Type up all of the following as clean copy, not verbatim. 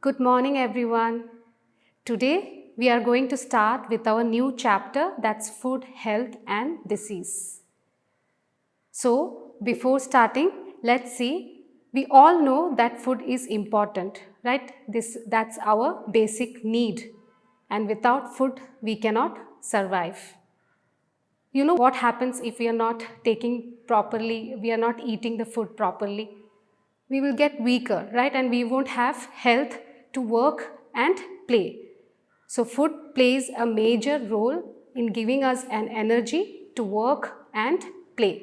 Good morning, everyone. Today we are going to start with our new chapter, that's Food, Health and Disease. So, before starting, let's see. We all know that food is important, right? That's our basic need, and without food we cannot survive. You know what happens if we are not taking properly, we are not eating the food properly? We will get weaker, right? And we won't have health to work and play. So food plays a major role in giving us an energy to work and play.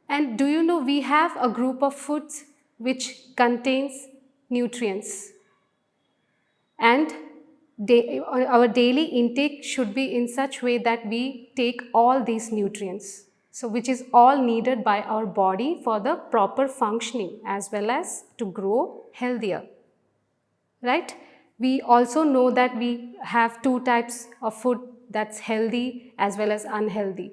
And do you know we have a group of foods which contains nutrients, and our daily intake should be in such way that we take all these nutrients. So which is all needed by our body for the proper functioning as well as to grow healthier, right? We also know that we have two types of food, that's healthy as well as unhealthy.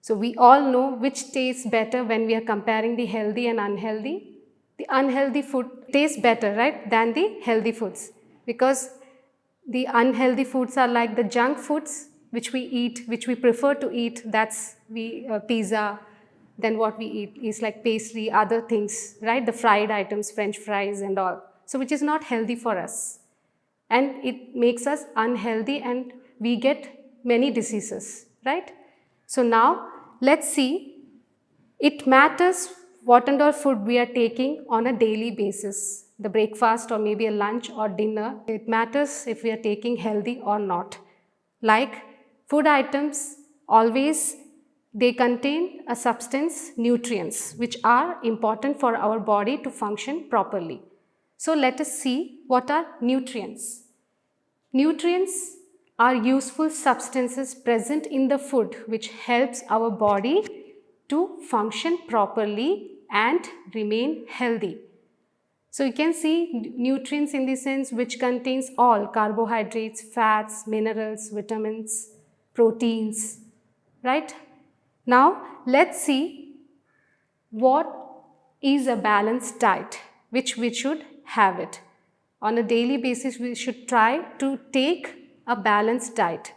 So we all know which tastes better when we are comparing the healthy and unhealthy. The unhealthy food tastes better, right, than the healthy foods, because the unhealthy foods are like the junk foods which we eat, which we prefer to eat. That's pizza. Then what we eat is like pastry, other things, right? The fried items, French fries and all. So which is not healthy for us, and it makes us unhealthy and we get many diseases, right? So now let's see, it matters what and all food we are taking on a daily basis, the breakfast or maybe a lunch or dinner. It matters if we are taking healthy or not. Like food items, always they contain a substance, nutrients, which are important for our body to function properly. So let us see what are nutrients. Nutrients are useful substances present in the food which helps our body to function properly and remain healthy. So you can see nutrients in the sense which contains all carbohydrates, fats, minerals, vitamins, proteins, right? Now let's see what is a balanced diet, which we should have it. On a daily basis, we should try to take a balanced diet.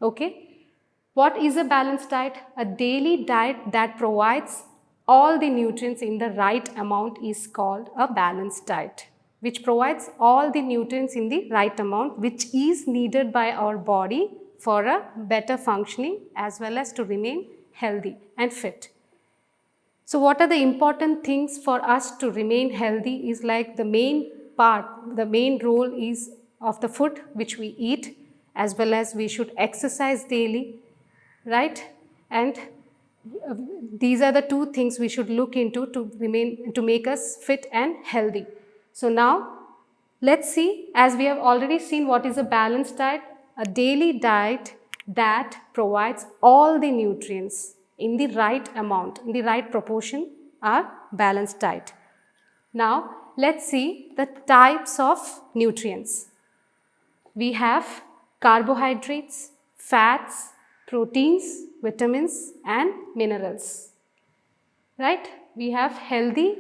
Okay? What is a balanced diet? A daily diet that provides all the nutrients in the right amount is called a balanced diet, which provides all the nutrients in the right amount which is needed by our body for a better functioning as well as to remain healthy and fit. So what are the important things for us to remain healthy is like the main role is of the food which we eat, as well as we should exercise daily, right? And these are the two things we should look into to make us fit and healthy. So now let's see, as we have already seen what is a balanced diet, a daily diet that provides all the nutrients in the right amount, in the right proportion are balanced diet. Now let's see the types of nutrients. We have carbohydrates, fats, proteins, vitamins and minerals, right? We have healthy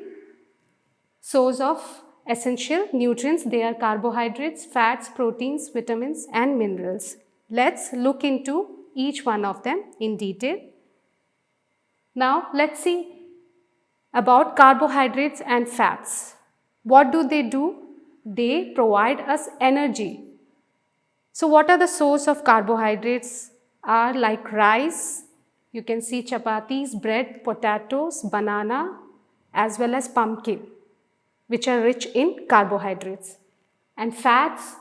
source of essential nutrients. They are carbohydrates, fats, proteins, vitamins and minerals. Let's look into each one of them in detail. Now let's see about carbohydrates and fats. What do? They provide us energy. So what are the source of carbohydrates? Are like rice, you can see chapatis, bread, potatoes, banana as well as pumpkin, which are rich in carbohydrates. And fats,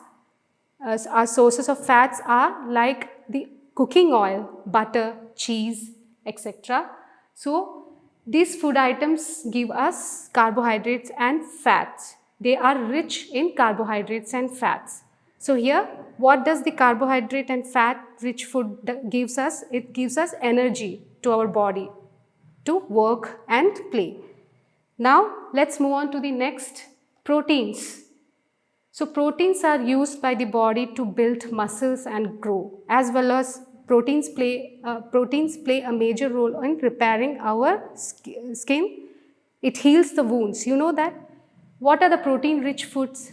our sources of fats are like the cooking oil, butter, cheese, etc. So these food items give us carbohydrates and fats. They are rich in carbohydrates and fats. So here, what does the carbohydrate and fat rich food gives us? It gives us energy to our body to work and play. Now let's move on to the next, proteins. So proteins are used by the body to build muscles and grow, as well as proteins play a major role in repairing our skin. It heals the wounds. You know that What are the protein rich foods?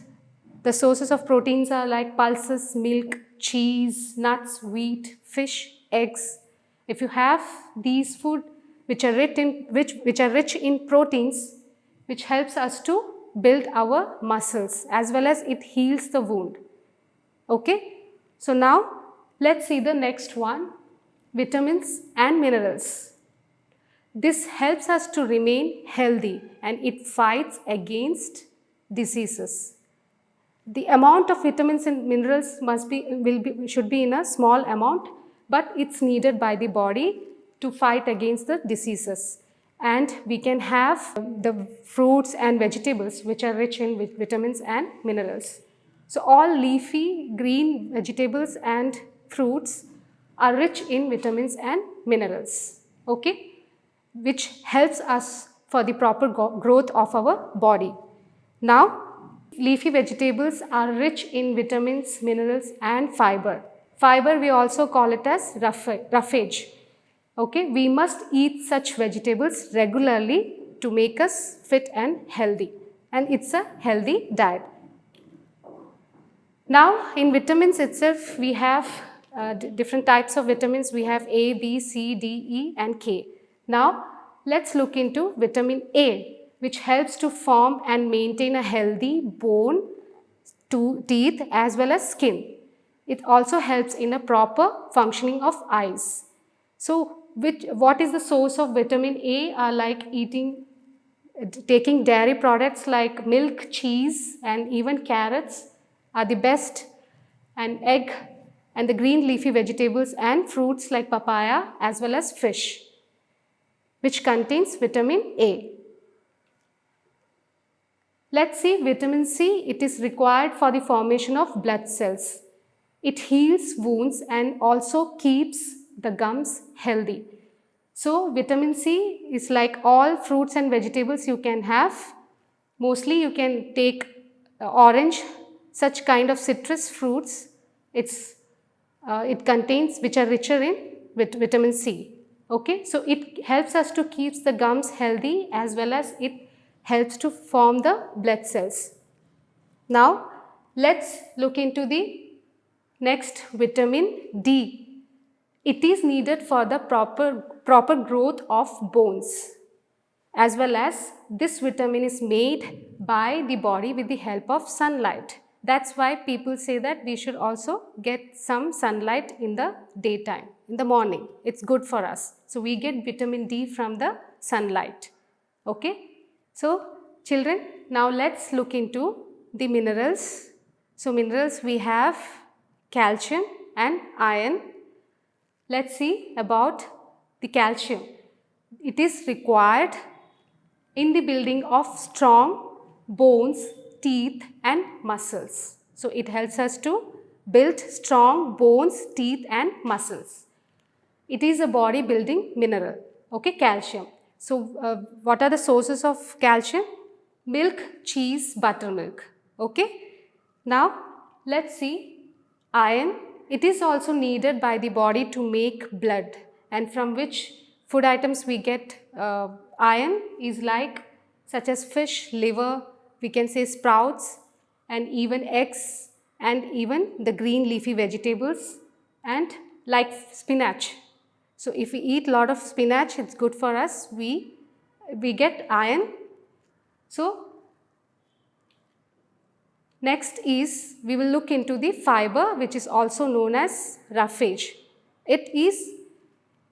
The sources of proteins are like pulses, milk, cheese, nuts, wheat, fish, eggs. If you have these food which are rich in proteins, which helps us to build our muscles as well as it heals the wound. Okay? So now let's see the next one, vitamins and minerals. This helps us to remain healthy and it fights against diseases. The amount of vitamins and minerals should be in a small amount, but it's needed by the body to fight against the diseases. And we can have the fruits and vegetables which are rich in vitamins and minerals. So all leafy green vegetables and fruits are rich in vitamins and minerals, okay, which helps us for the proper growth of our body. Now, leafy vegetables are rich in vitamins, minerals and fiber. Fiber we also call it as roughage. Okay, we must eat such vegetables regularly to make us fit and healthy, and it's a healthy diet. Now, in vitamins itself, we have different types of vitamins. We have A, B, C, D, E and K. Now, let's look into vitamin A, which helps to form and maintain a healthy bone, teeth as well as skin. It also helps in a proper functioning of eyes. So, what is the source of vitamin A are like taking dairy products like milk, cheese and even carrots are the best, and egg and the green leafy vegetables and fruits like papaya as well as fish, which contains vitamin A. Let's see vitamin C. It is required for the formation of blood cells. It heals wounds and also keeps the gums healthy. So vitamin C is like all fruits and vegetables you can have. Mostly you can take orange, such kind of citrus fruits. It contains which are richer in vitamin C. Okay, so it helps us to keep the gums healthy as well as it helps to form the blood cells. Now, let's look into the next vitamin D. It is needed for the proper growth of bones, as well as this vitamin is made by the body with the help of sunlight. That's why people say that we should also get some sunlight in the daytime, in the morning. It's good for us. So we get vitamin D from the sunlight. Okay. So children, now let's look into the minerals. So minerals we have calcium and iron. Let's see about the calcium. It is required in the building of strong bones, teeth and muscles. So it helps us to build strong bones, teeth and muscles. It is a body building mineral, okay, calcium. So what are the sources of calcium? Milk, cheese, buttermilk, okay. Now let's see iron. It is also needed by the body to make blood, and from which food items we get iron is like such as fish, liver, we can say sprouts and even eggs and even the green leafy vegetables and like spinach. So if we eat lot of spinach, it's good for us, we get iron. So next is we will look into the fiber, which is also known as roughage. It is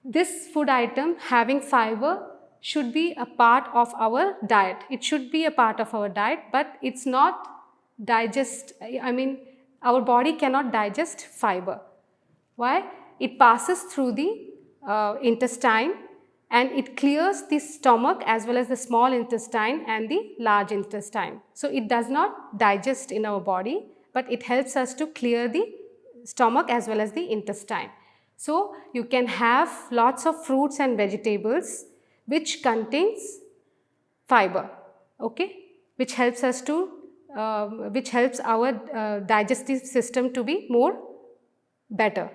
this food item having fiber should be a part of our diet. It should be a part of our diet, but it's not our body cannot digest fiber. Why? It passes through the intestine and it clears the stomach as well as the small intestine and the large intestine. So it does not digest in our body, but it helps us to clear the stomach as well as the intestine. So you can have lots of fruits and vegetables which contains fiber, okay, which helps us to which helps our digestive system to be more better.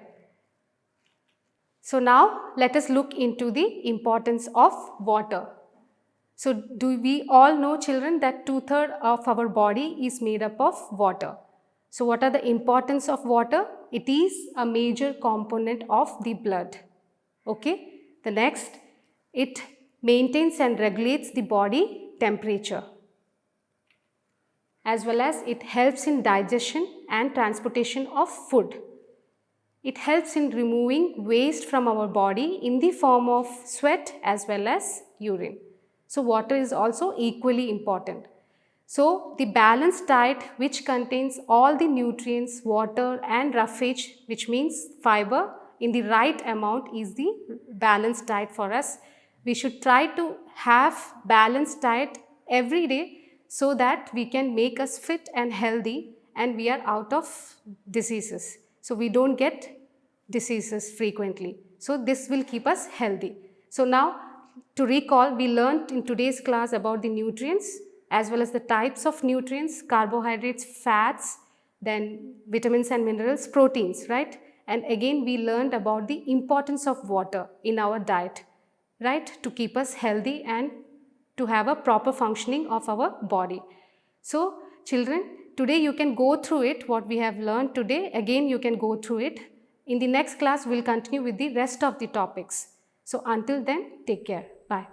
So now let us look into the importance of water. So do we all know, children, that 2/3 of our body is made up of water. So what are the importance of water? It is a major component of the blood. Okay. The next, it maintains and regulates the body temperature, as well as it helps in digestion and transportation of food. It helps in removing waste from our body in the form of sweat as well as urine. So water is also equally important. So the balanced diet, which contains all the nutrients, water and roughage, which means fiber, in the right amount, is the balanced diet for us. We should try to have balanced diet every day so that we can make us fit and healthy and we are out of diseases. So we don't get diseases frequently. So this will keep us healthy. So now, to recall, we learned in today's class about the nutrients as well as the types of nutrients, carbohydrates, fats, then vitamins and minerals, proteins, right? And again we learned about the importance of water in our diet, right? To keep us healthy and to have a proper functioning of our body. So children, today you can go through it, what we have learned today. Again you can go through it. In the next class we will continue with the rest of the topics. So until then, take care. Bye.